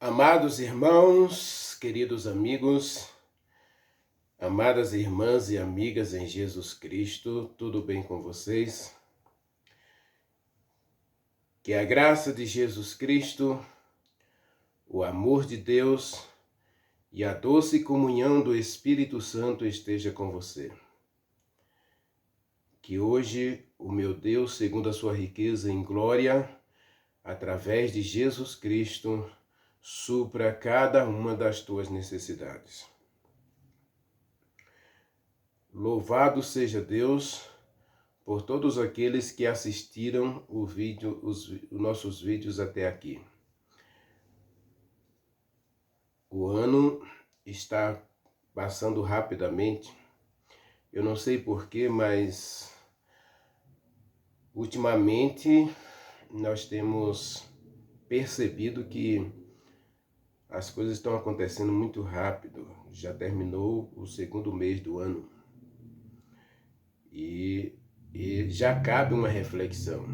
Amados irmãos, queridos amigos, amadas irmãs e amigas em Jesus Cristo, tudo bem com vocês? Que a graça de Jesus Cristo, o amor de Deus e a doce comunhão do Espírito Santo esteja com você. Que hoje o meu Deus, segundo a sua riqueza em glória, através de Jesus Cristo, supra cada uma das tuas necessidades. Louvado seja Deus por todos aqueles que assistiram os nossos vídeos até aqui. O ano está passando rapidamente. Eu não sei porquê, mas ultimamente nós temos percebido que as coisas estão acontecendo muito rápido. Já terminou o segundo mês do ano. E já cabe uma reflexão.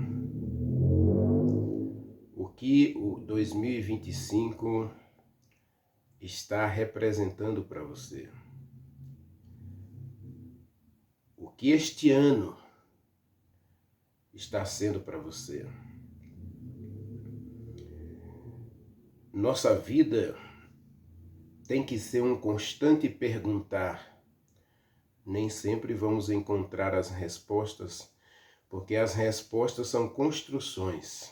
O que o 2025 está representando para você? O que este ano está sendo para você? Nossa vida tem que ser um constante perguntar. Nem sempre vamos encontrar as respostas, porque as respostas são construções.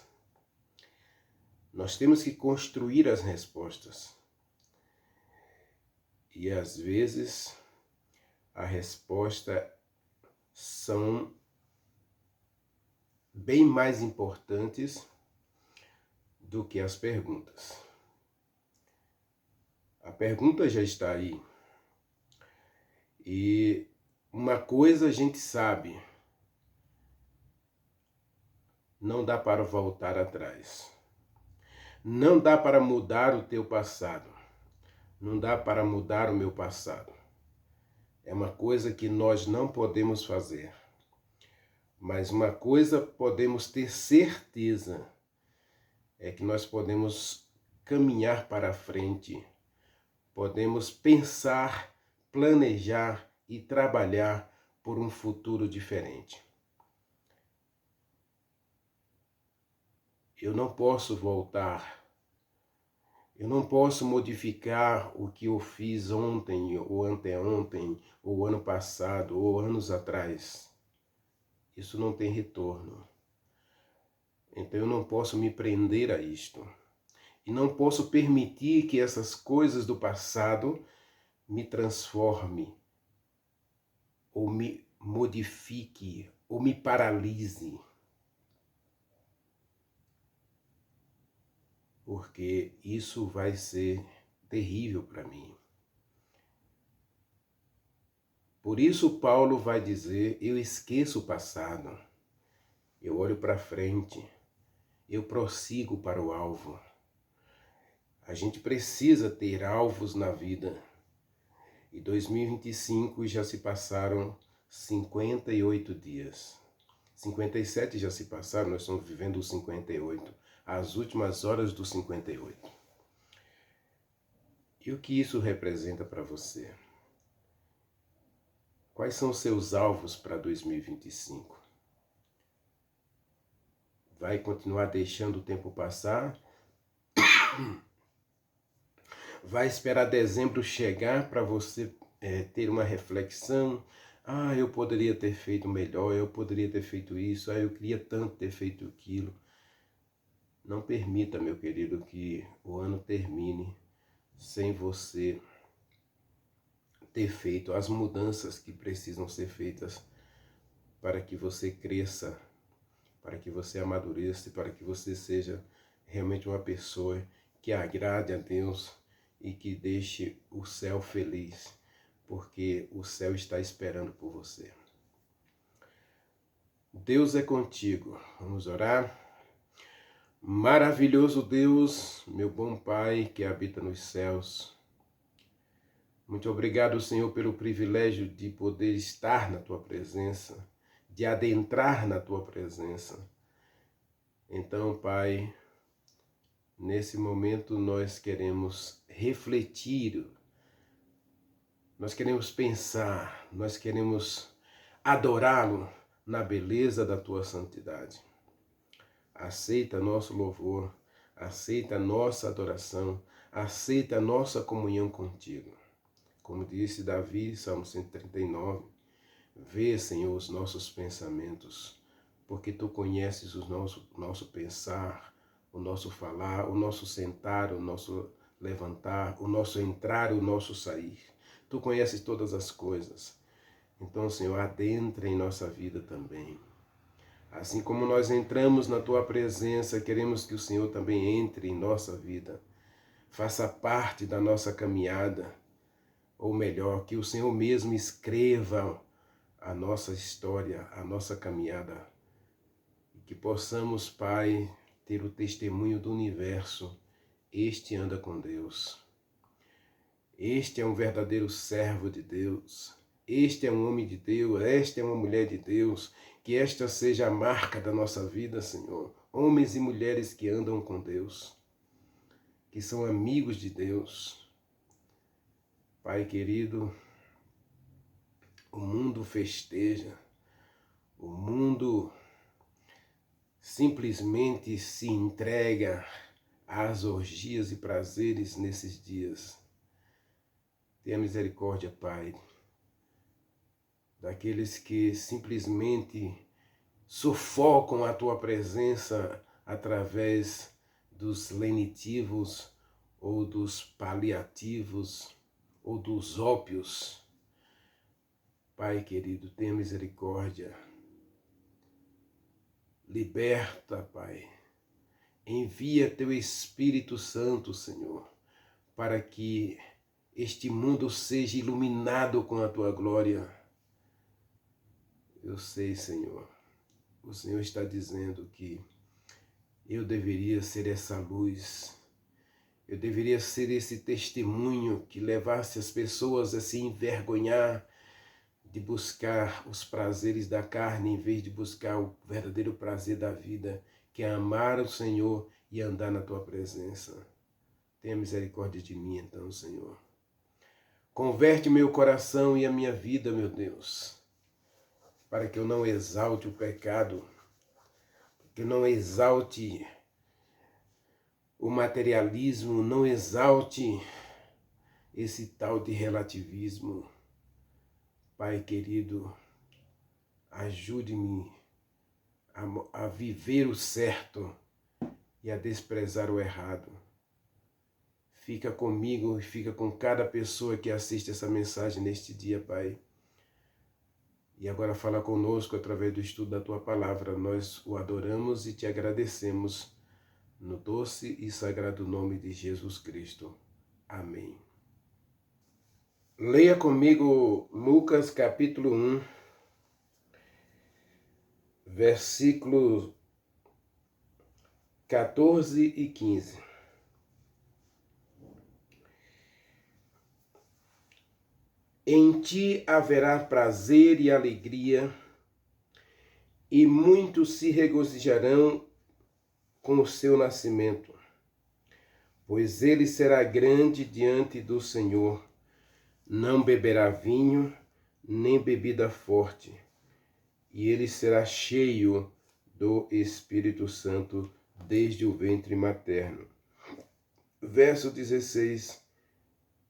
Nós temos que construir as respostas. E às vezes a resposta são bem mais importantes do que as perguntas. A pergunta já está aí. E uma coisa a gente sabe, não dá para voltar atrás. Não dá para mudar o teu passado. Não dá para mudar o meu passado. É uma coisa que nós não podemos fazer. Mas uma coisa podemos ter certeza, é que nós podemos caminhar para frente, podemos pensar, planejar e trabalhar por um futuro diferente. Eu não posso voltar, eu não posso modificar o que eu fiz ontem, ou anteontem, ou ano passado, ou anos atrás. Isso não tem retorno. Então eu não posso me prender a isto. E não posso permitir que essas coisas do passado me transforme, ou me modifique, ou me paralise. Porque isso vai ser terrível para mim. Por isso Paulo vai dizer, eu esqueço o passado, eu olho para frente, eu prossigo para o alvo. A gente precisa ter alvos na vida. E 2025 já se passaram 58 dias. 57 já se passaram, nós estamos vivendo os 58. As últimas horas dos 58. E o que isso representa para você? Quais são os seus alvos para 2025? Vai continuar deixando o tempo passar? Vai esperar dezembro chegar para você ter uma reflexão? Ah, eu poderia ter feito melhor, eu poderia ter feito isso, eu queria tanto ter feito aquilo. Não permita, meu querido, que o ano termine sem você ter feito as mudanças que precisam ser feitas para que você cresça, para que você amadureça, para que você seja realmente uma pessoa que agrade a Deus e que deixe o céu feliz, porque o céu está esperando por você. Deus é contigo. Vamos orar? Maravilhoso Deus, meu bom Pai que habita nos céus. Muito obrigado, Senhor, pelo privilégio de poder estar na Tua presença, de adentrar na Tua presença. Então, Pai, Nesse momento nós queremos refletir, nós queremos pensar, nós queremos adorá-lo na beleza da tua santidade. Aceita nosso louvor, aceita nossa adoração, aceita nossa comunhão contigo. Como disse Davi, Salmo 139, vê, Senhor, os nossos pensamentos, porque tu conheces o nosso pensar, o nosso falar, o nosso sentar, o nosso levantar, o nosso entrar, o nosso sair. Tu conheces todas as coisas. Então, Senhor, adentra em nossa vida também. Assim como nós entramos na tua presença, queremos que o Senhor também entre em nossa vida. Faça parte da nossa caminhada, ou melhor, que o Senhor mesmo escreva a nossa história, a nossa caminhada. E que possamos, Pai, ter o testemunho do universo. Este anda com Deus. Este é um verdadeiro servo de Deus. Este é um homem de Deus. Esta é uma mulher de Deus. Que esta seja a marca da nossa vida, Senhor. Homens e mulheres que andam com Deus, que são amigos de Deus. Pai querido, o mundo festeja, o mundo simplesmente se entrega às orgias e prazeres nesses dias. Tenha misericórdia, Pai, daqueles que simplesmente sufocam a tua presença através dos lenitivos ou dos paliativos ou dos ópios. Pai querido, tenha misericórdia. Liberta, Pai. Envia teu Espírito Santo, Senhor, para que este mundo seja iluminado com a tua glória. Eu sei, Senhor, o Senhor está dizendo que eu deveria ser essa luz, eu deveria ser esse testemunho que levasse as pessoas a se envergonhar de buscar os prazeres da carne em vez de buscar o verdadeiro prazer da vida, que é amar o Senhor e andar na tua presença. Tenha misericórdia de mim então, Senhor. Converte meu coração e a minha vida, meu Deus, para que eu não exalte o pecado, que eu não exalte o materialismo, não exalte esse tal de relativismo. Pai querido, ajude-me a viver o certo e a desprezar o errado. Fica comigo e fica com cada pessoa que assiste essa mensagem neste dia, Pai. E agora fala conosco através do estudo da Tua Palavra. Nós o adoramos e Te agradecemos no doce e sagrado nome de Jesus Cristo. Amém. Leia comigo Lucas capítulo 1, versículos 14 e 15. Em ti haverá prazer e alegria, e muitos se regozijarão com o seu nascimento, pois ele será grande diante do Senhor, não beberá vinho, nem bebida forte, e ele será cheio do Espírito Santo desde o ventre materno. Verso 16.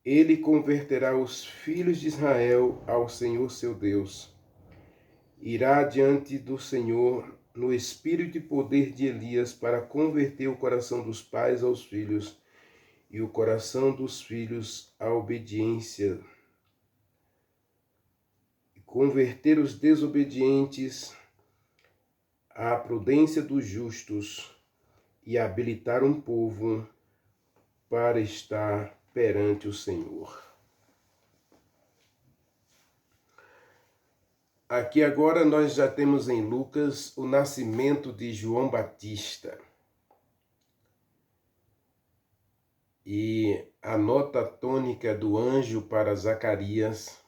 Ele converterá os filhos de Israel ao Senhor seu Deus. Irá diante do Senhor no espírito e poder de Elias para converter o coração dos pais aos filhos e o coração dos filhos à obediência. E converter os desobedientes à prudência dos justos e habilitar um povo para estar perante o Senhor. Aqui agora nós já temos em Lucas o nascimento de João Batista. E a nota tônica do anjo para Zacarias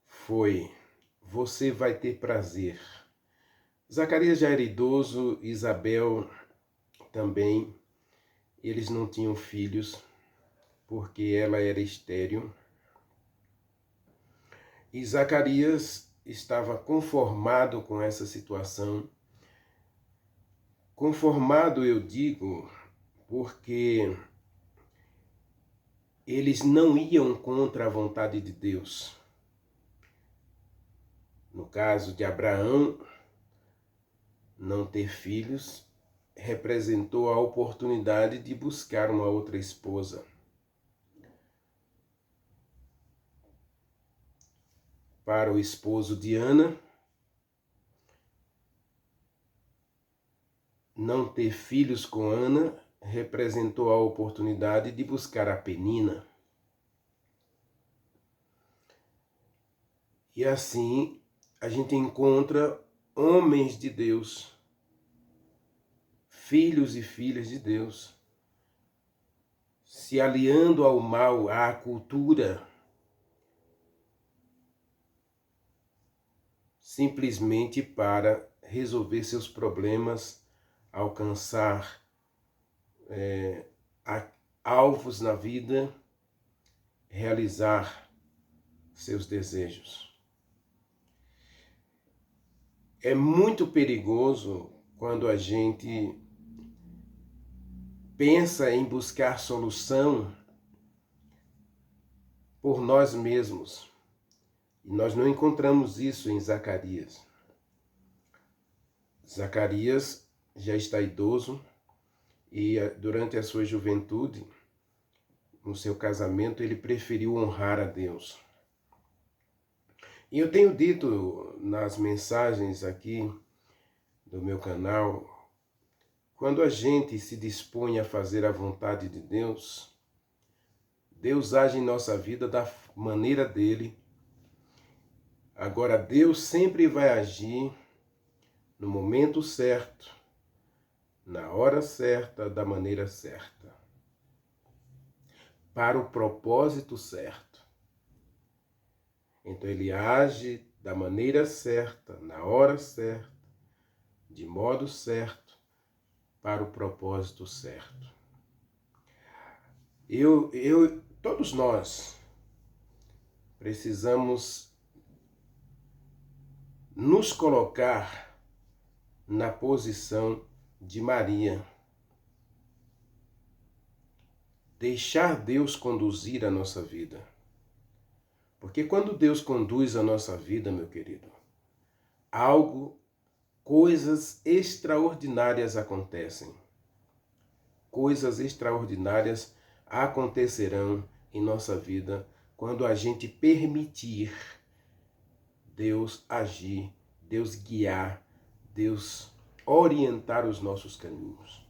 foi: você vai ter prazer. Zacarias já era idoso, Isabel também. Eles não tinham filhos, porque ela era estéril. E Zacarias estava conformado com essa situação. Conformado, eu digo, porque eles não iam contra a vontade de Deus. No caso de Abraão, não ter filhos representou a oportunidade de buscar uma outra esposa. Para o esposo de Ana, não ter filhos com Ana representou a oportunidade de buscar a Penina. E assim a gente encontra homens de Deus, filhos e filhas de Deus, se aliando ao mal, à cultura, simplesmente para resolver seus problemas, alcançar alvos na vida, realizar seus desejos. É muito perigoso quando a gente pensa em buscar solução por nós mesmos. E nós não encontramos isso em Zacarias. Zacarias já está idoso e durante a sua juventude, no seu casamento, ele preferiu honrar a Deus. E eu tenho dito nas mensagens aqui do meu canal, quando a gente se dispõe a fazer a vontade de Deus, Deus age em nossa vida da maneira dele. Agora, Deus sempre vai agir no momento certo, na hora certa, da maneira certa, para o propósito certo. Então ele age da maneira certa, na hora certa, de modo certo, para o propósito certo. Todos nós precisamos nos colocar na posição de Maria. Deixar Deus conduzir a nossa vida. Porque quando Deus conduz a nossa vida, meu querido, coisas extraordinárias acontecem. Coisas extraordinárias acontecerão em nossa vida quando a gente permitir Deus agir, Deus guiar, Deus orientar os nossos caminhos.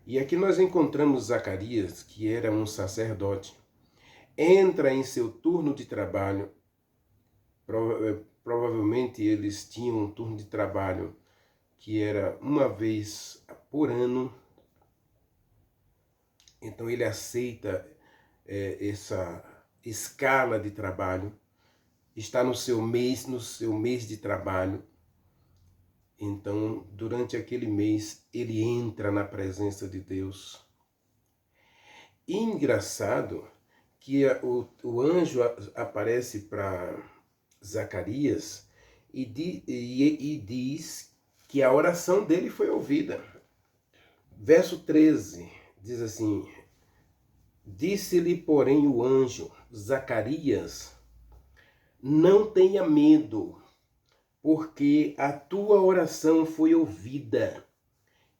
E aqui nós encontramos Zacarias, que era um sacerdote, entra em seu turno de trabalho. Provavelmente eles tinham um turno de trabalho que era uma vez por ano. Então ele aceita essa escala de trabalho, está no seu mês de trabalho. Então, durante aquele mês, ele entra na presença de Deus. E engraçado que o anjo aparece para Zacarias e diz que a oração dele foi ouvida. Verso 13 diz assim: disse-lhe, porém, o anjo: Zacarias, não tenha medo, porque a tua oração foi ouvida,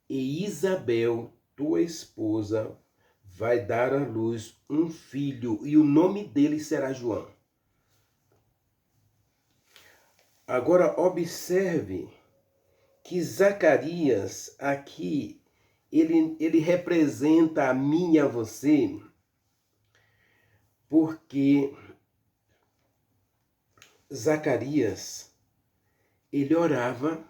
e Isabel, tua esposa, vai dar à luz um filho, e o nome dele será João. Agora observe que Zacarias aqui, ele representa a mim e a você, porque Zacarias, ele orava,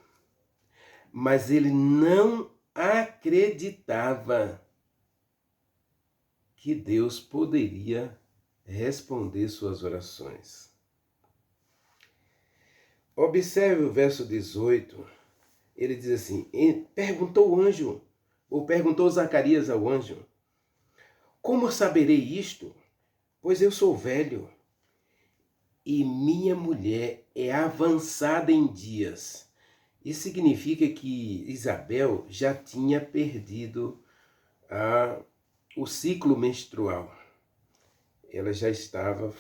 mas ele não acreditava que Deus poderia responder suas orações. Observe o verso 18, ele diz assim: perguntou o anjo, Ou perguntou Zacarias ao anjo: como saberei isto? Pois eu sou velho e minha mulher é avançada em dias. Isso significa que Isabel já tinha perdido o ciclo menstrual. Ela já estava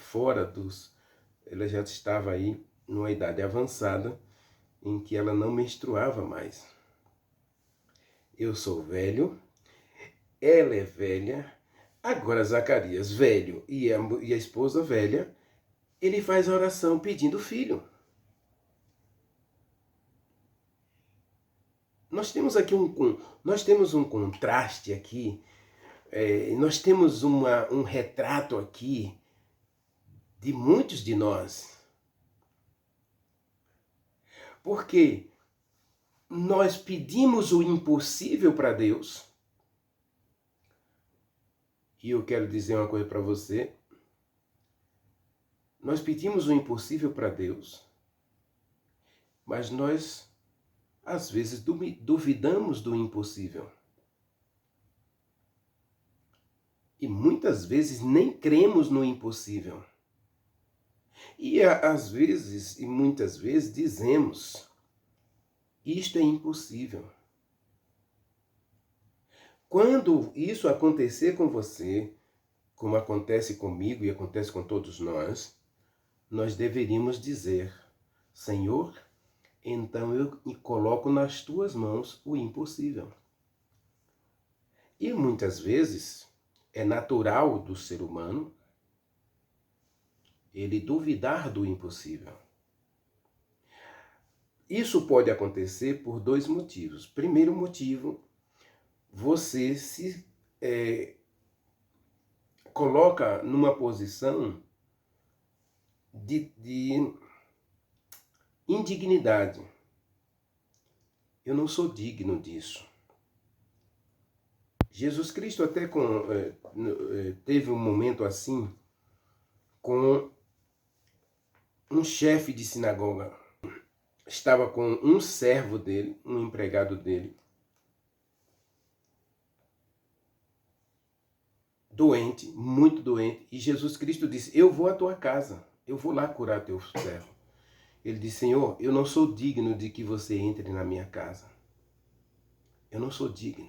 ela já estava aí numa idade avançada em que ela não menstruava mais. Eu sou velho, ela é velha. Agora Zacarias, velho, e a esposa velha, ele faz a oração pedindo filho. Nós temos aqui nós temos um contraste aqui, nós temos um retrato aqui de muitos de nós. Porque nós pedimos o impossível para Deus. E eu quero dizer uma coisa para você. Nós pedimos o impossível para Deus, mas nós, às vezes, duvidamos do impossível. E muitas vezes nem cremos no impossível. E às vezes, e muitas vezes, dizemos: isto é impossível. Quando isso acontecer com você, como acontece comigo e acontece com todos nós deveríamos dizer: Senhor, então eu coloco nas tuas mãos o impossível. E muitas vezes é natural do ser humano ele duvidar do impossível. Isso pode acontecer por dois motivos. Primeiro motivo, você se coloca numa posição de indignidade. Eu não sou digno disso. Jesus Cristo até teve um momento assim com um chefe de sinagoga. Estava com um servo dele, um empregado dele, doente, muito doente, e Jesus Cristo disse: eu vou à tua casa, eu vou lá curar teu servo. Ele disse: Senhor, eu não sou digno de que você entre na minha casa. Eu não sou digno.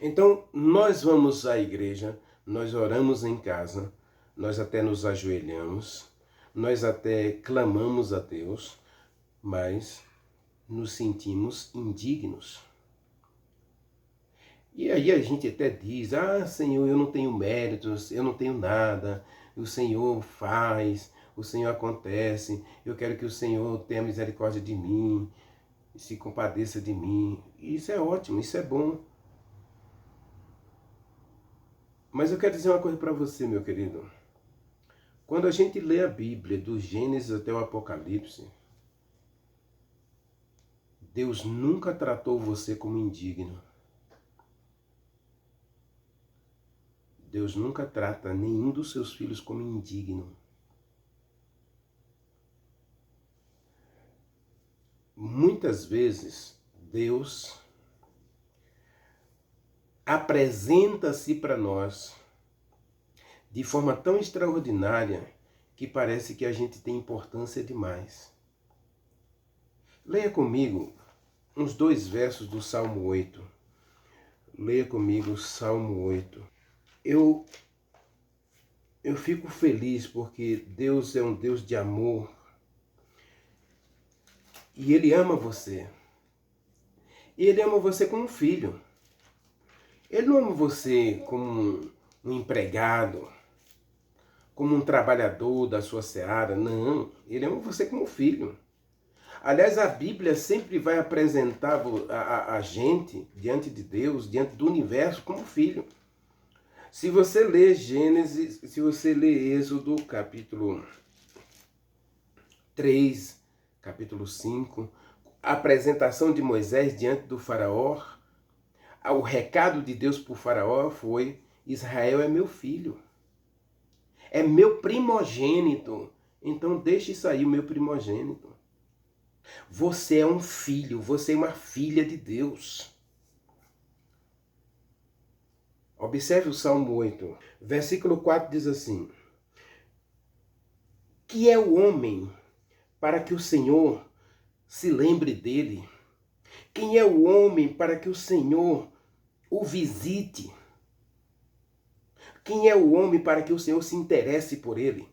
Então, nós vamos à igreja, nós oramos em casa, nós até nos ajoelhamos, nós até clamamos a Deus, mas nos sentimos indignos. E aí a gente até diz: ah, Senhor, eu não tenho méritos, eu não tenho nada, o Senhor faz, o Senhor acontece, eu quero que o Senhor tenha misericórdia de mim, se compadeça de mim. Isso é ótimo, isso é bom. Mas eu quero dizer uma coisa para você, meu querido. Quando a gente lê a Bíblia, do Gênesis até o Apocalipse, Deus nunca tratou você como indigno. Deus nunca trata nenhum dos seus filhos como indigno. Muitas vezes, Deus apresenta-se para nós de forma tão extraordinária que parece que a gente tem importância demais. Leia comigo uns 2 versos do Salmo 8. Leia comigo o Salmo 8. Eu fico feliz porque Deus é um Deus de amor e Ele ama você. E Ele ama você como um filho. Ele não ama você como um empregado, como um trabalhador da sua seara. Não, Ele ama você como filho. Aliás, a Bíblia sempre vai apresentar a gente diante de Deus, diante do universo, como filho. Se você lê Gênesis, se você lê Êxodo, capítulo 3, capítulo 5, a apresentação de Moisés diante do faraó, o recado de Deus para o faraó foi: Israel é meu filho, é meu primogênito, então deixe sair o meu primogênito. Você é um filho, você é uma filha de Deus. Observe o Salmo 8, versículo 4 diz assim: que é o homem para que o Senhor se lembre dele? Quem é o homem para que o Senhor o visite? Quem é o homem para que o Senhor se interesse por ele?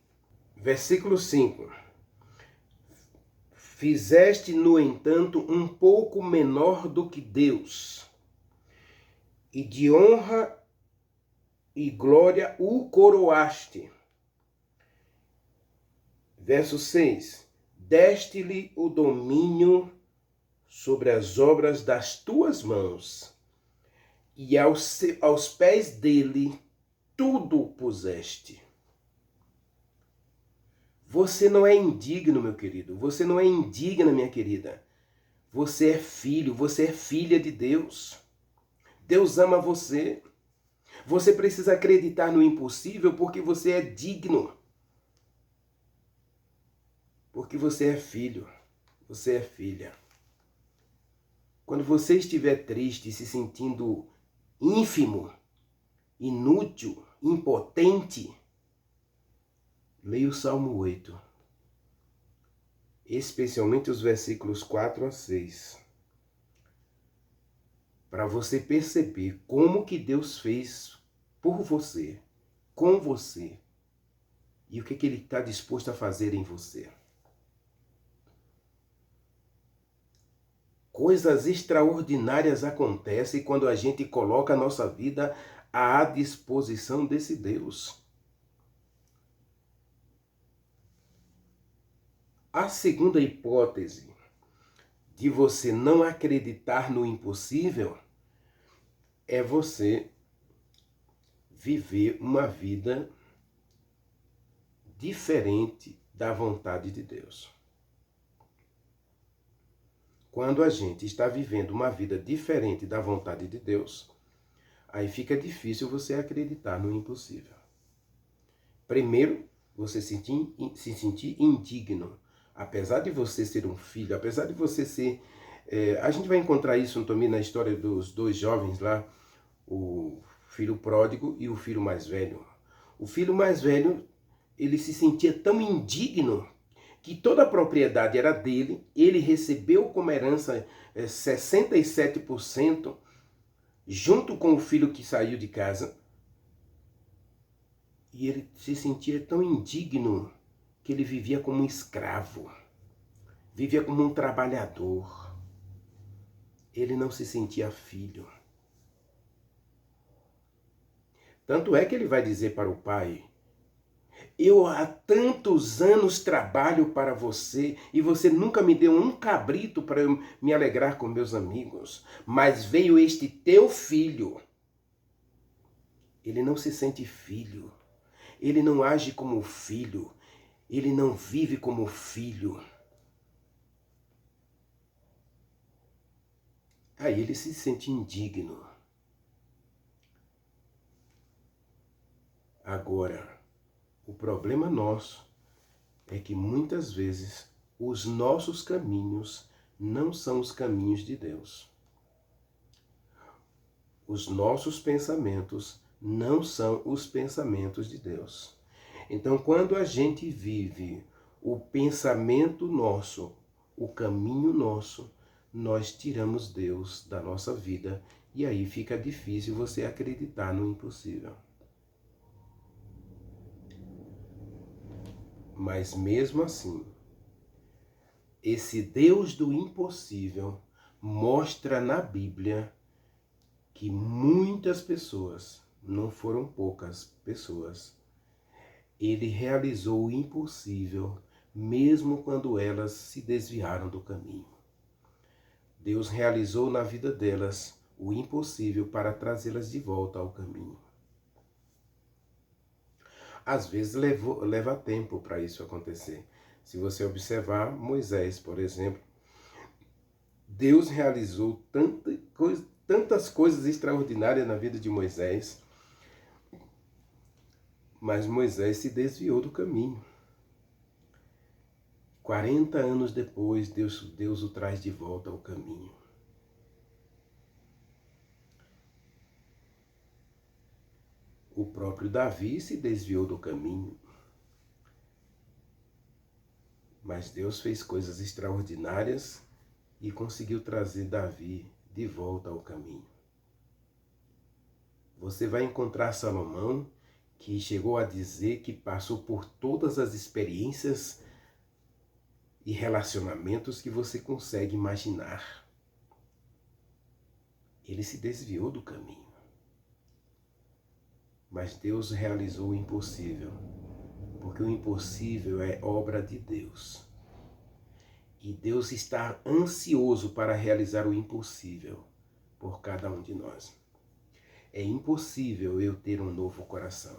Versículo 5. Fizeste, no entanto, um pouco menor do que Deus, e de honra e glória o coroaste. Verso 6. Deste-lhe o domínio sobre as obras das tuas mãos, e aos pés dele tudo puseste. Você não é indigno, meu querido. Você não é indigna, minha querida. Você é filho, você é filha de Deus. Deus ama você. Você precisa acreditar no impossível porque você é digno. Porque você é filho, você é filha. Quando você estiver triste, se sentindo ínfimo, inútil, impotente, leia o Salmo 8, especialmente os versículos 4 a 6, para você perceber como que Deus fez por você, com você, e o que Ele está disposto a fazer em você. Coisas extraordinárias acontecem quando a gente coloca a nossa vida à disposição desse Deus. A segunda hipótese de você não acreditar no impossível é você viver uma vida diferente da vontade de Deus. Quando a gente está vivendo uma vida diferente da vontade de Deus, aí fica difícil você acreditar no impossível. Primeiro, você se sentir indigno. Apesar de você ser um filho, apesar de você ser... a gente vai encontrar isso também na história dos dois jovens lá, o filho pródigo e o filho mais velho. O filho mais velho, ele se sentia tão indigno que toda a propriedade era dele, ele recebeu como herança 67%, junto com o filho que saiu de casa, e ele se sentia tão indigno que ele vivia como um escravo, vivia como um trabalhador. Ele não se sentia filho. Tanto é que ele vai dizer para o pai: eu há tantos anos trabalho para você e você nunca me deu um cabrito para eu me alegrar com meus amigos. Mas veio este teu filho. Ele não se sente filho. Ele não age como filho. Ele não vive como filho. Aí ele se sente indigno. Agora, o problema nosso é que muitas vezes os nossos caminhos não são os caminhos de Deus. Os nossos pensamentos não são os pensamentos de Deus. Então, quando a gente vive o pensamento nosso, o caminho nosso, nós tiramos Deus da nossa vida e aí fica difícil você acreditar no impossível. Mas mesmo assim, esse Deus do impossível mostra na Bíblia que muitas pessoas, não foram poucas pessoas, ele realizou o impossível mesmo quando elas se desviaram do caminho. Deus realizou na vida delas o impossível para trazê-las de volta ao caminho. Às vezes leva tempo para isso acontecer. Se você observar Moisés, por exemplo, Deus realizou tantas coisas extraordinárias na vida de Moisés, mas Moisés se desviou do caminho. 40 anos depois, Deus o traz de volta ao caminho. O próprio Davi se desviou do caminho. Mas Deus fez coisas extraordinárias e conseguiu trazer Davi de volta ao caminho. Você vai encontrar Salomão, que chegou a dizer que passou por todas as experiências e relacionamentos que você consegue imaginar. Ele se desviou do caminho. Mas Deus realizou o impossível, porque o impossível é obra de Deus. E Deus está ansioso para realizar o impossível por cada um de nós. É impossível eu ter um novo coração.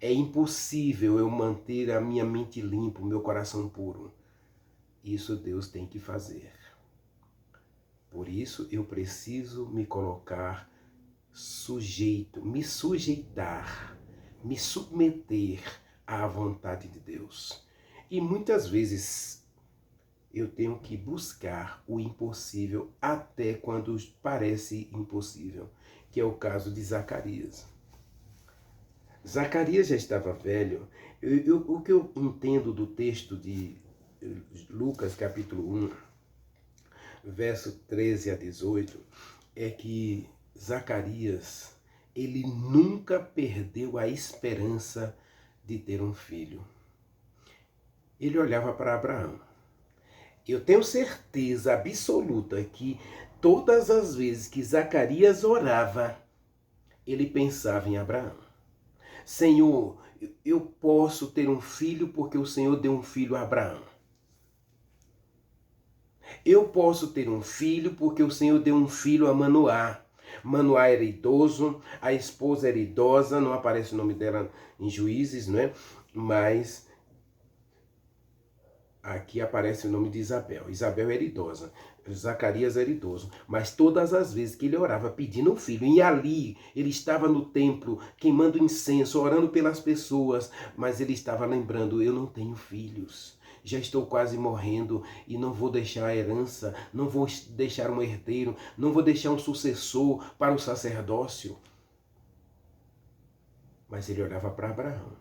É impossível eu manter a minha mente limpa, o meu coração puro. Isso Deus tem que fazer. Por isso eu preciso me colocar sujeito, me sujeitar, me submeter à vontade de Deus. E muitas vezes eu tenho que buscar o impossível até quando parece impossível, que é o caso de Zacarias. Zacarias já estava velho. O que eu entendo do texto de Lucas capítulo 1, verso 13 a 18, é que Zacarias, ele nunca perdeu a esperança de ter um filho. Ele olhava para Abraão. Eu tenho certeza absoluta que todas as vezes que Zacarias orava, ele pensava em Abraão. Senhor, eu posso ter um filho porque o Senhor deu um filho a Abraão. Eu posso ter um filho porque o Senhor deu um filho a Manoá. Manoá era idoso, a esposa era idosa, não aparece o nome dela em Juízes, não é? Mas aqui aparece o nome de Isabel. Isabel era idosa, Zacarias era idoso. Mas todas as vezes que ele orava pedindo um filho, e ali ele estava no templo queimando incenso, orando pelas pessoas, mas ele estava lembrando, eu não tenho filhos. Já estou quase morrendo e não vou deixar a herança, não vou deixar um herdeiro, não vou deixar um sucessor para o sacerdócio. Mas ele olhava para Abraão.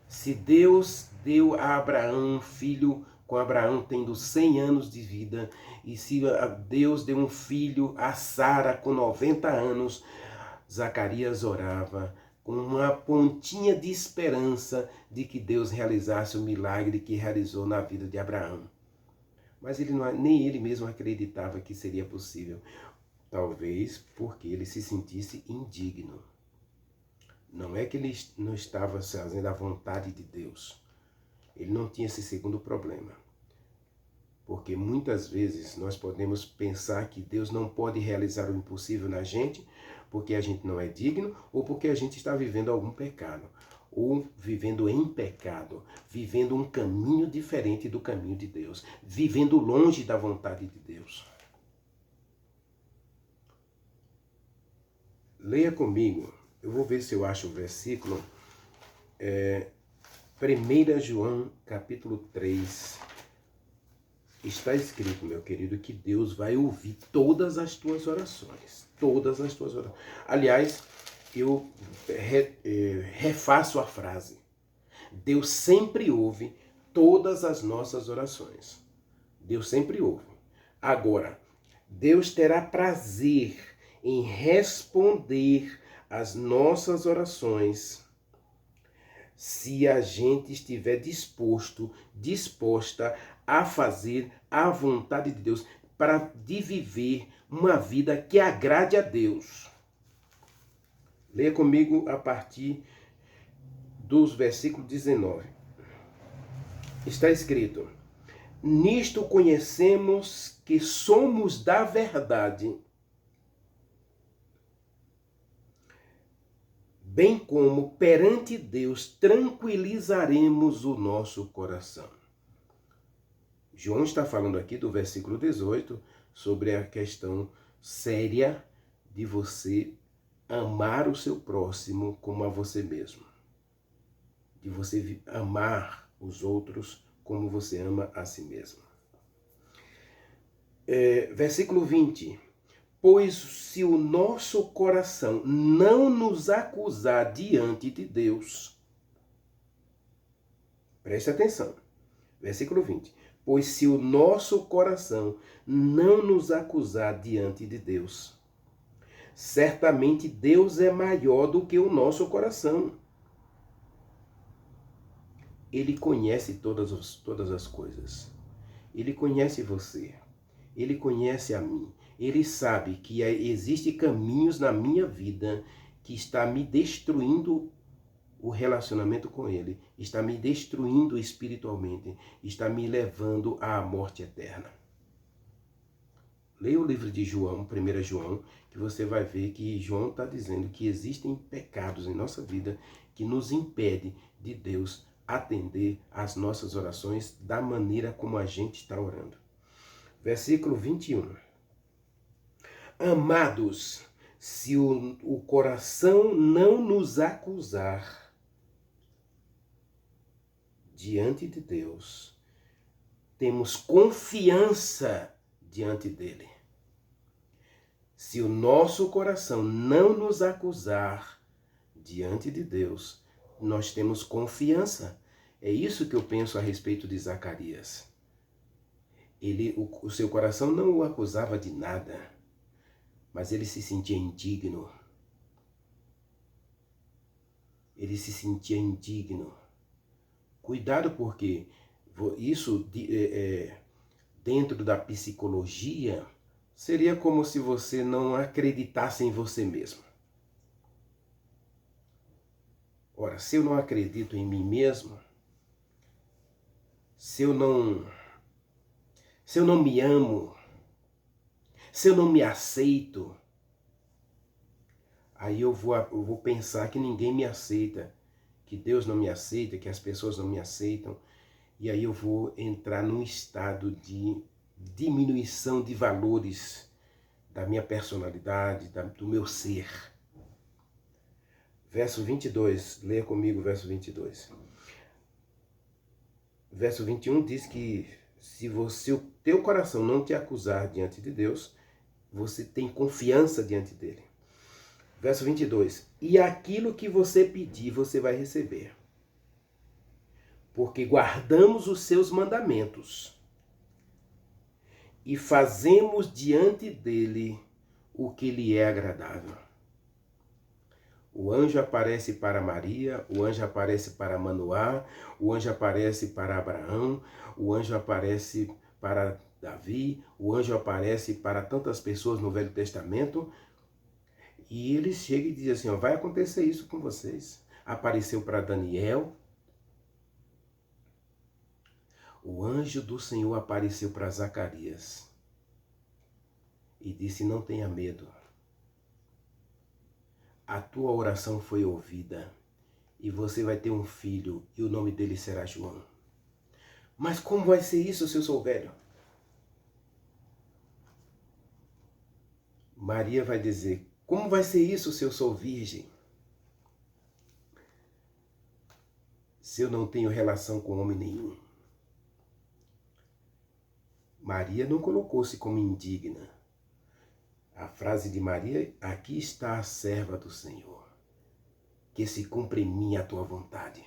Se Deus deu a Abraão um filho, com Abraão tendo 100 anos de vida, e se Deus deu um filho a Sara com 90 anos, Zacarias orava com uma pontinha de esperança de que Deus realizasse o milagre que realizou na vida de Abraão. Mas nem ele mesmo acreditava que seria possível. Talvez porque ele se sentisse indigno. Não é que ele não estava fazendo a vontade de Deus. Ele não tinha esse segundo problema. Porque muitas vezes nós podemos pensar que Deus não pode realizar o impossível na gente, porque a gente não é digno, ou porque a gente está vivendo algum pecado, ou vivendo em pecado, vivendo um caminho diferente do caminho de Deus, vivendo longe da vontade de Deus. Leia comigo, eu vou ver se eu acho o versículo, 1 João capítulo 3, está escrito, meu querido, que Deus vai ouvir todas as tuas orações. Todas as tuas orações. Aliás, eu refaço a frase. Deus sempre ouve todas as nossas orações. Deus sempre ouve. Agora, Deus terá prazer em responder às nossas orações se a gente estiver disposta a fazer a vontade de Deus, para viver uma vida que agrade a Deus. Leia comigo a partir dos versículos 19. Está escrito: nisto conhecemos que somos da verdade, bem como perante Deus tranquilizaremos o nosso coração. João está falando aqui do versículo 18 sobre a questão séria de você amar o seu próximo como a você mesmo. De você amar os outros como você ama a si mesmo. Versículo 20. Pois se o nosso coração não nos acusar diante de Deus, preste atenção, versículo 20. Pois se o nosso coração não nos acusar diante de Deus, certamente Deus é maior do que o nosso coração. Ele conhece todas as coisas. Ele conhece você. Ele conhece a mim. Ele sabe que existem caminhos na minha vida que está me destruindo o relacionamento com Ele, está me destruindo espiritualmente, está me levando à morte eterna. Leia o livro de João, 1 João, que você vai ver que João está dizendo que existem pecados em nossa vida que nos impedem de Deus atender às nossas orações da maneira como a gente está orando. Versículo 21. Amados, se o coração não nos acusar diante de Deus, temos confiança diante dele. Se o nosso coração não nos acusar diante de Deus, nós temos confiança. É isso que eu penso a respeito de Zacarias. O seu coração não o acusava de nada, mas ele se sentia indigno. Ele se sentia indigno. Cuidado, porque isso dentro da psicologia seria como se você não acreditasse em você mesmo. Ora, se eu não acredito em mim mesmo, se eu não me amo, se eu não me aceito, aí eu vou pensar que ninguém me aceita, que Deus não me aceita, que as pessoas não me aceitam, e aí eu vou entrar num estado de diminuição de valores da minha personalidade, do meu ser. Verso 22, leia comigo o verso 22. Verso 21 diz que se o teu coração não te acusar diante de Deus, você tem confiança diante dele. Verso 22. E aquilo que você pedir, você vai receber. Porque guardamos os seus mandamentos e fazemos diante dele o que lhe é agradável. O anjo aparece para Maria, o anjo aparece para Manoá, o anjo aparece para Abraão, o anjo aparece para Davi, o anjo aparece para tantas pessoas no Velho Testamento, e ele chega e diz assim, ó, vai acontecer isso com vocês. Apareceu para Daniel, o anjo do Senhor apareceu para Zacarias e disse, não tenha medo. A tua oração foi ouvida e você vai ter um filho e o nome dele será João. Mas como vai ser isso se eu sou velho? Maria vai dizer, como vai ser isso se eu sou virgem? Se eu não tenho relação com homem nenhum? Maria não colocou-se como indigna. A frase de Maria, aqui está a serva do Senhor, que se cumpra em mim a tua vontade.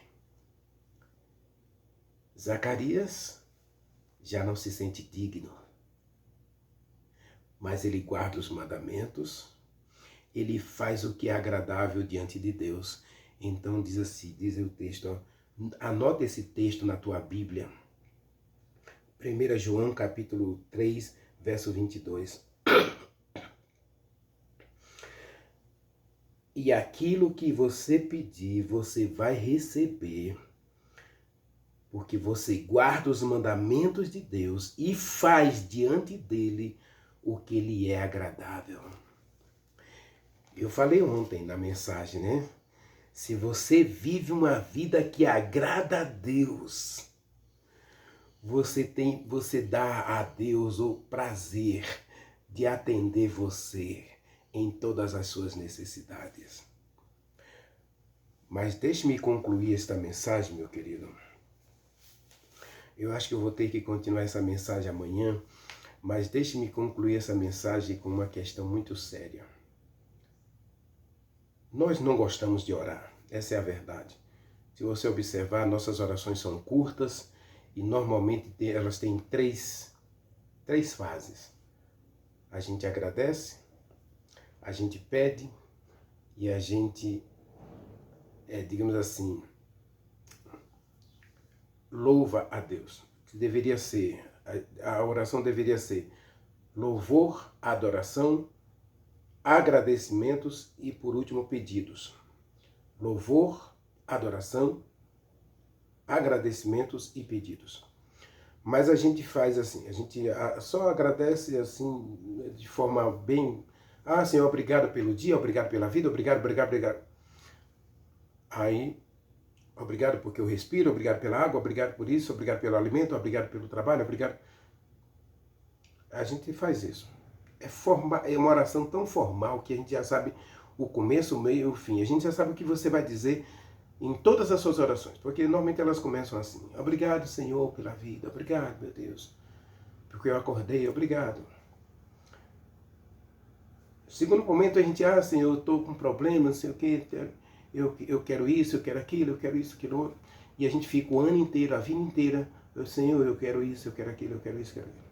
Zacarias já não se sente digno, mas ele guarda os mandamentos, ele faz o que é agradável diante de Deus. Então diz assim, diz o texto, ó, anota esse texto na tua Bíblia. 1 João capítulo 3, verso 22. E aquilo que você pedir, você vai receber, porque você guarda os mandamentos de Deus e faz diante dele o que lhe é agradável. Eu falei ontem na mensagem, né? Se você vive uma vida que agrada a Deus, você dá a Deus o prazer de atender você em todas as suas necessidades. Mas deixe-me concluir esta mensagem, meu querido. Eu acho que eu vou ter que continuar essa mensagem amanhã, Mas deixe-me concluir essa mensagem com uma questão muito séria. Nós não gostamos de orar, essa é a verdade. Se você observar, nossas orações são curtas e normalmente elas têm três fases. A gente agradece, a gente pede e a gente, digamos assim, louva a Deus. Deveria ser, a oração deveria ser louvor, adoração, agradecimentos e, por último, pedidos. Louvor, adoração, agradecimentos e pedidos. Mas a gente faz assim, a gente só agradece assim, de forma bem... Senhor, obrigado pelo dia, obrigado pela vida, obrigado. Aí, obrigado porque eu respiro, obrigado pela água, obrigado por isso, obrigado pelo alimento, obrigado pelo trabalho, obrigado... A gente faz isso. É uma oração tão formal que a gente já sabe o começo, o meio e o fim. A gente já sabe o que você vai dizer em todas as suas orações, porque normalmente elas começam assim: obrigado, Senhor, pela vida, obrigado, meu Deus, porque eu acordei, obrigado. Segundo momento a gente, Senhor, eu estou com problema, não sei o que, eu quero isso, eu quero aquilo, eu quero isso, aquilo outro. E a gente fica o ano inteiro, a vida inteira, Senhor, eu quero isso, eu quero aquilo, eu quero isso, eu quero aquilo.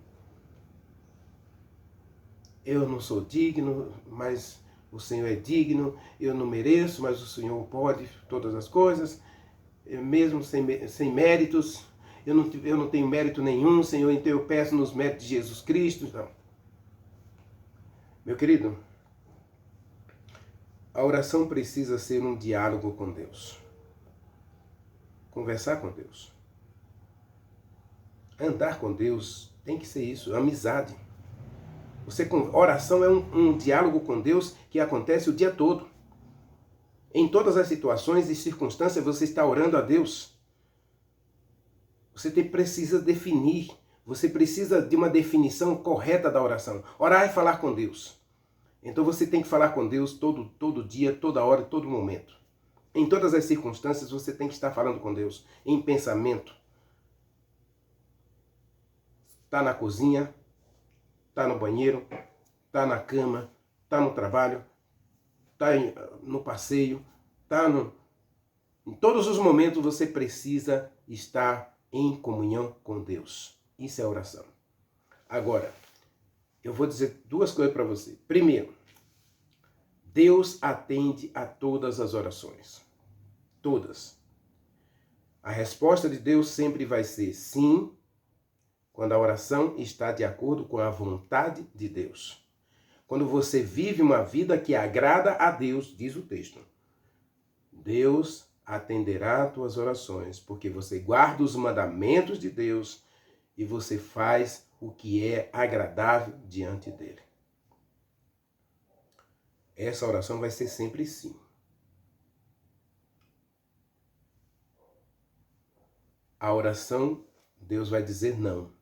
Eu não sou digno, mas o Senhor é digno. Eu não mereço, mas o Senhor pode todas as coisas. Mesmo sem méritos, eu não tenho mérito nenhum, Senhor, então eu peço nos méritos de Jesus Cristo. Então, meu querido, a oração precisa ser um diálogo com Deus. Conversar com Deus. Andar com Deus tem que ser isso, amizade. Oração é um diálogo com Deus que acontece o dia todo. Em todas as situações e circunstâncias você está orando a Deus. Você precisa definir, você precisa de uma definição correta da oração. Orar é falar com Deus. Então você tem que falar com Deus todo dia, toda hora, todo momento. Em todas as circunstâncias você tem que estar falando com Deus. Em pensamento. Está na cozinha, está no banheiro, está na cama, está no trabalho, está no passeio, em todos os momentos você precisa estar em comunhão com Deus. Isso é oração. Agora, eu vou dizer duas coisas para você. Primeiro, Deus atende a todas as orações. Todas. A resposta de Deus sempre vai ser sim, quando a oração está de acordo com a vontade de Deus. Quando você vive uma vida que agrada a Deus, diz o texto, Deus atenderá a tuas orações, porque você guarda os mandamentos de Deus e você faz o que é agradável diante dele. Essa oração vai ser sempre sim. A oração, Deus vai dizer não.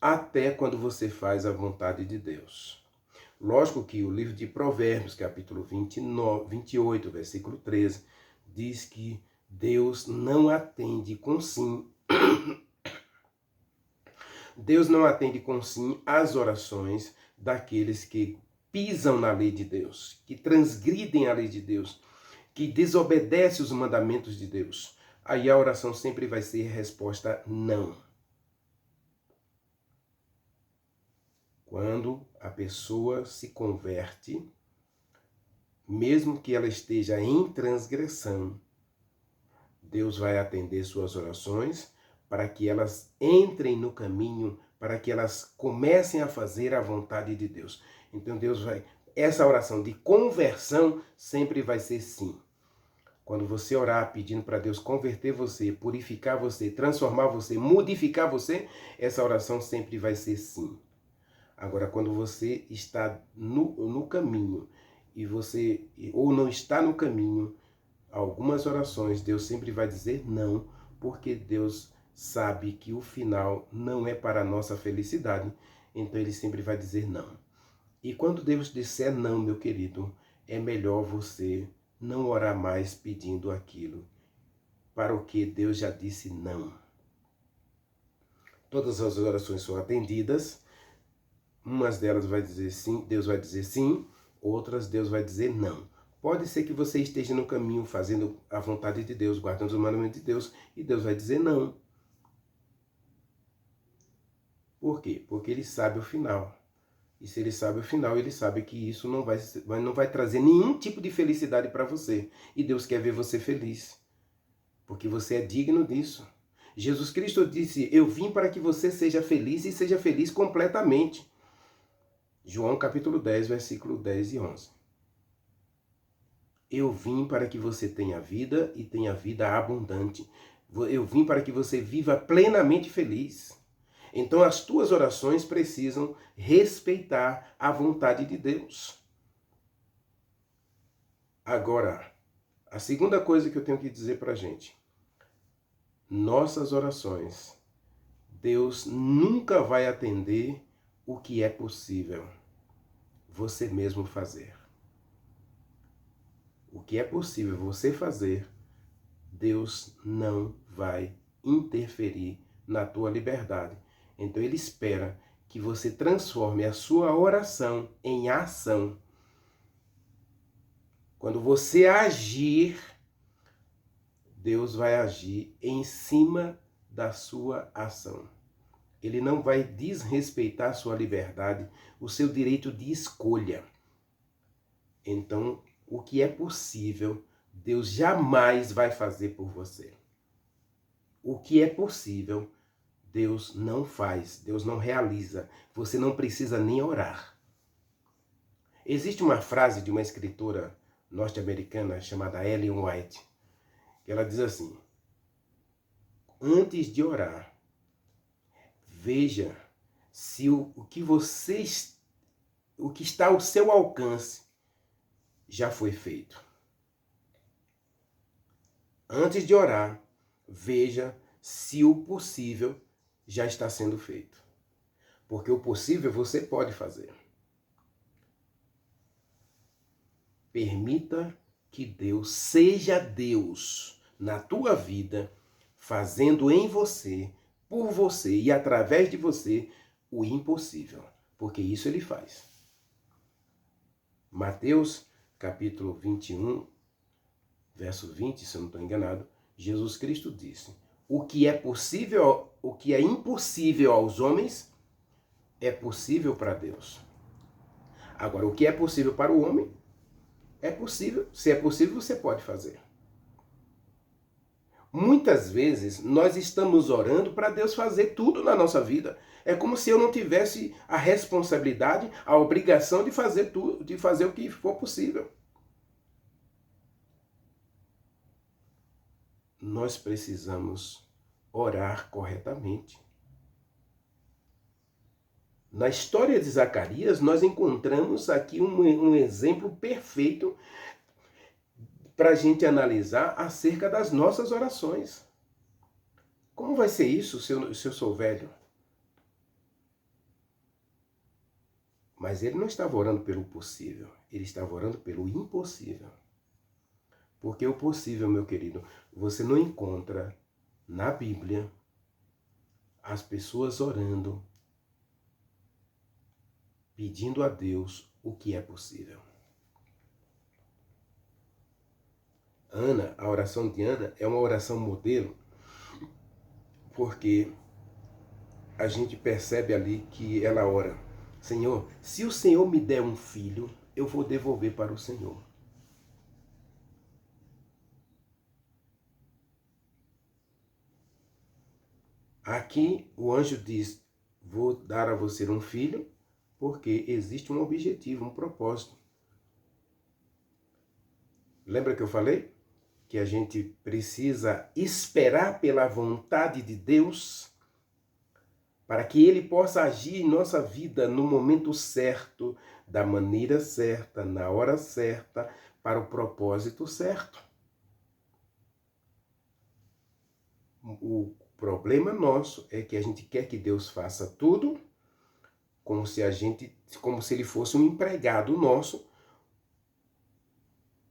Até quando você faz a vontade de Deus. Lógico que o livro de Provérbios, capítulo 28, versículo 13, diz que Deus não atende com sim. Deus não atende com sim as orações daqueles que pisam na lei de Deus, que transgridem a lei de Deus, que desobedecem os mandamentos de Deus. Aí a oração sempre vai ser resposta não. Quando a pessoa se converte, mesmo que ela esteja em transgressão, Deus vai atender suas orações para que elas entrem no caminho, para que elas comecem a fazer a vontade de Deus. Então Deus vai... Essa oração de conversão sempre vai ser sim. Quando você orar pedindo para Deus converter você, purificar você, transformar você, modificar você, essa oração sempre vai ser sim. Agora, quando você está no caminho e você ou não está no caminho, algumas orações Deus sempre vai dizer não, porque Deus sabe que o final não é para a nossa felicidade, então ele sempre vai dizer não. E quando Deus disser não, meu querido, é melhor você não orar mais pedindo aquilo para o que Deus já disse não. Todas as orações são atendidas Umas delas vai dizer sim, Deus vai dizer sim, outras Deus vai dizer não. Pode ser que você esteja no caminho fazendo a vontade de Deus, guardando os mandamentos de Deus, e Deus vai dizer não. Por quê? Porque ele sabe o final. E se ele sabe o final, ele sabe que isso não vai trazer nenhum tipo de felicidade para você. E Deus quer ver você feliz, porque você é digno disso. Jesus Cristo disse, eu vim para que você seja feliz e seja feliz completamente. João capítulo 10, versículo 10 e 11. Eu vim para que você tenha vida e tenha vida abundante. Eu vim para que você viva plenamente feliz. Então as tuas orações precisam respeitar a vontade de Deus. Agora, a segunda coisa que eu tenho que dizer para a gente. Nossas orações, Deus nunca vai atender o que é possível você mesmo fazer. O que é possível você fazer, Deus não vai interferir na tua liberdade. Então ele espera que você transforme a sua oração em ação. Quando você agir, Deus vai agir em cima da sua ação. Ele não vai desrespeitar a sua liberdade, o seu direito de escolha. Então, o que é possível, Deus jamais vai fazer por você. O que é possível, Deus não faz, Deus não realiza. Você não precisa nem orar. Existe uma frase de uma escritora norte-americana chamada Ellen White, que ela diz assim, antes de orar, veja se o que está ao seu alcance já foi feito. Antes de orar, veja se o possível já está sendo feito. Porque o possível você pode fazer. Permita que Deus seja Deus na tua vida, fazendo em você, por você e através de você o impossível. Porque isso ele faz. Mateus capítulo 21, verso 20, se eu não estou enganado, Jesus Cristo disse, o que é possível, o que é impossível aos homens, é possível para Deus. Agora, o que é possível para o homem, é possível. Se é possível, você pode fazer. Muitas vezes, nós estamos orando para Deus fazer tudo na nossa vida. É como se eu não tivesse a responsabilidade, a obrigação de fazer tudo, de fazer o que for possível. Nós precisamos orar corretamente. Na história de Zacarias, nós encontramos aqui um exemplo perfeito para a gente analisar acerca das nossas orações. Como vai ser isso se eu sou velho? Mas ele não estava orando pelo possível, ele estava orando pelo impossível. Porque o possível, meu querido, você não encontra na Bíblia as pessoas orando, pedindo a Deus o que é possível. Ana, a oração de Ana é uma oração modelo, porque a gente percebe ali que ela ora, Senhor, se o Senhor me der um filho, eu vou devolver para o Senhor. Aqui o anjo diz, vou dar a você um filho, porque existe um objetivo, um propósito. Lembra que eu falei? Que a gente precisa esperar pela vontade de Deus para que Ele possa agir em nossa vida no momento certo, da maneira certa, na hora certa, para o propósito certo. O problema nosso é que a gente quer que Deus faça tudo como se ele fosse um empregado nosso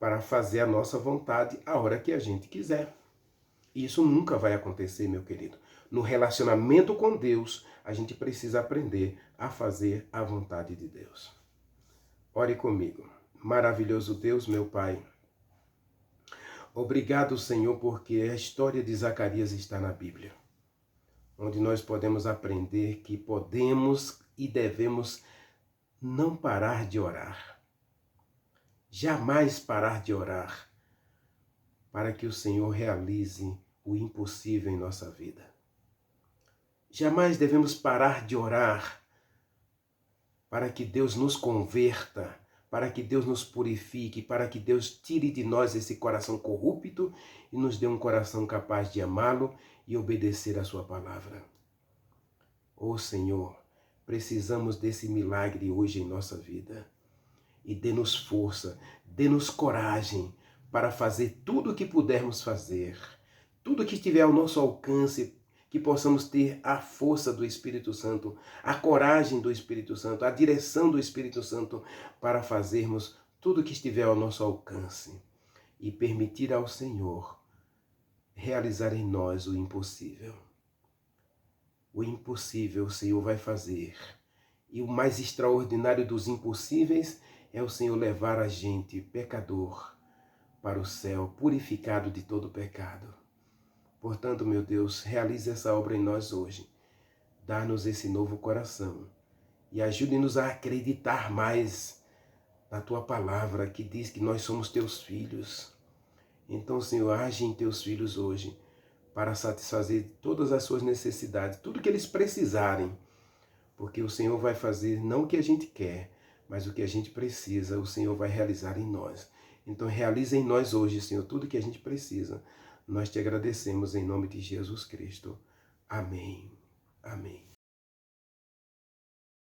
para fazer a nossa vontade a hora que a gente quiser. E isso nunca vai acontecer, meu querido. No relacionamento com Deus, a gente precisa aprender a fazer a vontade de Deus. Ore comigo. Maravilhoso Deus, meu Pai. Obrigado, Senhor, porque a história de Zacarias está na Bíblia, onde nós podemos aprender que podemos e devemos não parar de orar. Jamais parar de orar, para que o Senhor realize o impossível em nossa vida. Jamais devemos parar de orar para que Deus nos converta, para que Deus nos purifique, para que Deus tire de nós esse coração corrupto e nos dê um coração capaz de amá-lo e obedecer a sua palavra. Ó Senhor, precisamos desse milagre hoje em nossa vida. E dê-nos força, dê-nos coragem para fazer tudo o que pudermos fazer, tudo que estiver ao nosso alcance, que possamos ter a força do Espírito Santo, a coragem do Espírito Santo, a direção do Espírito Santo para fazermos tudo o que estiver ao nosso alcance e permitir ao Senhor realizar em nós o impossível. O impossível o Senhor vai fazer. E o mais extraordinário dos impossíveis é o Senhor levar a gente, pecador, para o céu, purificado de todo pecado. Portanto, meu Deus, realize essa obra em nós hoje. Dá-nos esse novo coração e ajude-nos a acreditar mais na Tua palavra, que diz que nós somos Teus filhos. Então, Senhor, age em Teus filhos hoje para satisfazer todas as suas necessidades, tudo que eles precisarem, porque o Senhor vai fazer não o que a gente quer, mas o que a gente precisa, o Senhor vai realizar em nós. Então realiza em nós hoje, Senhor, tudo o que a gente precisa. Nós te agradecemos em nome de Jesus Cristo. Amém. Amém.